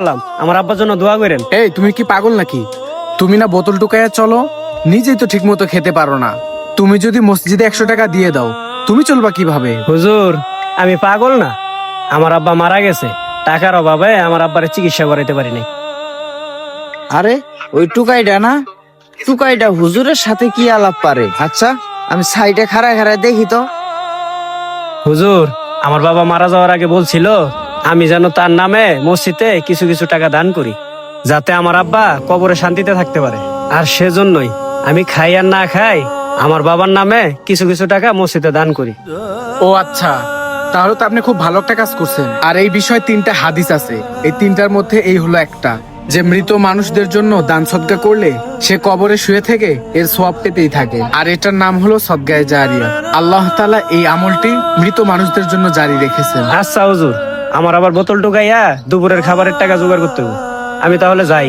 আমার আব্বার জন্য দোয়া করেন। এই তুমি কি পাগল নাকি? তুমি না বোতল টুকাইয়া চলো, নিজেই তো ঠিক মতো খেতে পারো না। তুমি যদি মসজিদে 100 টাকা দিয়ে দাও, তুমি চলবা কিভাবে? হুজুর, আমি পাগল না। আমার আব্বা মারা গেছে, টাকার অভাবে আমার আব্বারে চিকিৎসা করাইতে পারি নাই। আরে ওই টুকাইটা না, টুকাইটা হুজুরের সাথে কি আলাপ পারে? আচ্ছা আমি সাইডে খাড়া খাড়া দেখি তো। হুজুর, আমার বাবা মারা যাওয়ার আগে বলছিল আমি যেন তার নামে মসজিদে কিছু কিছু টাকা দান করি, যাতে আমার আব্বা কবরে শান্তিতে থাকতে পারে। আর সেজন্যই আমি খাই আর না খাই আমার বাবার নামে কিছু কিছু টাকা মসজিদে দান করি। ও আচ্ছা, তাহলে তো আপনি খুব ভালো একটা কাজ করছেন। আর এই বিষয়ে 3টা হাদিস আছে, এই 3টার মধ্যে এই হলো একটা, যে মৃত মানুষদের জন্য দান সদকা করলে সে কবরে শুয়ে থেকে এর সওয়াব পেতেই থাকে। আর এটার নাম হলো সদকায়ে জারিয়া। আল্লাহ তাআলা এই আমলটি মৃত মানুষদের জন্য জারি রেখেছেন। আচ্ছা হুজুর, আমার আবার বোতল টুকাইয়া দুপুরের খাবারের টাকা জোগাড় করতে হবে। আমি তাহলে যাই।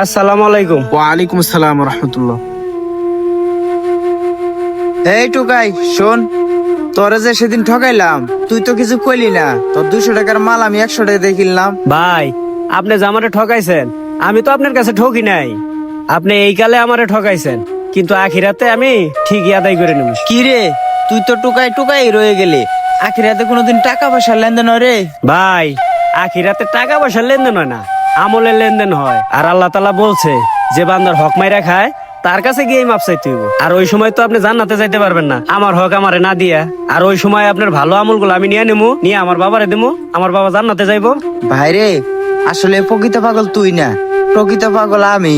আসসালামু আলাইকুম। ওয়ালাইকুম আসসালাম ওয়া রাহমাতুল্লাহ। এই টুকাই শোন, তোরে যে সেদিন ঠকাইলাম তুই তো কিছু কইলি না। তোর 200 টাকার মাল আমি 100 টাকা দিয়ে কিনলাম। ভাই, আপনি যে আমারে ঠকাইছেন, আমি তো আপনার কাছে ঠকি নাই। আপনি এই কালে আমারে ঠকাইছেন, কিন্তু আখিরাতে আমি ঠিকই আদায় করে নেব। কি রে, তুই তো টুকাই টুকাই রয়ে গেলি, আখিরাতে কোনোদিন টাকা পয়সা লেনদেন হয় রে? ভাই, আখিরাতে টাকা পয়সার লেনদেন হয় না, আমলের লেনদেন হয়। আর আল্লাহ তাআলা বলছে যে বান্দার হক মাইরা খায় তার কাছে গিয়ে মাপ চাইতে হইব। আর ওই সময় তো আপনি জান্নাতে যাইতে পারবেন না আমার হক আমারে না দিয়া। আর ওই সময় আপনার ভালো আমলগুলো আমি নিয়ে নেবো, নিয়ে আমার বাবারে দেবো, আমার বাবা জান্নাতে যাইবো। ভাইরে, আসলে প্রকৃত পাগল তুই না, প্রকৃত পাগল আমি।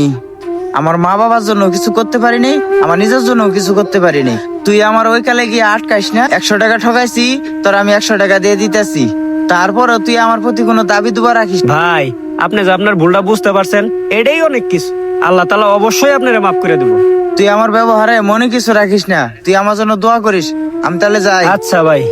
আমার মা বাবার জন্য কিছু করতে পারিনি, আমার নিজের জন্য কিছু করতে পারিনি। তুই আমার ওই কালে গিয়ে আটকাইস না। 100 টাকা ঠকাইছি, তোর আমি 100 টাকা দিয়ে দিতেছি। তারপরও তুই আমার প্রতি কোনো দাবি দুবা রাখিস না। ভাই, আপনি যে আপনার ভুলটা বুঝতে পারছেন, এটাই অনেক কিছু। আল্লাহ তাআলা অবশ্যই আপনারে মাফ করে দেবো। তুই আমার ব্যবহারে মনে কিছু রাখিস না, তুই আমার জন্য দোয়া করিস। আমি তাহলে যাই। আচ্ছা ভাই।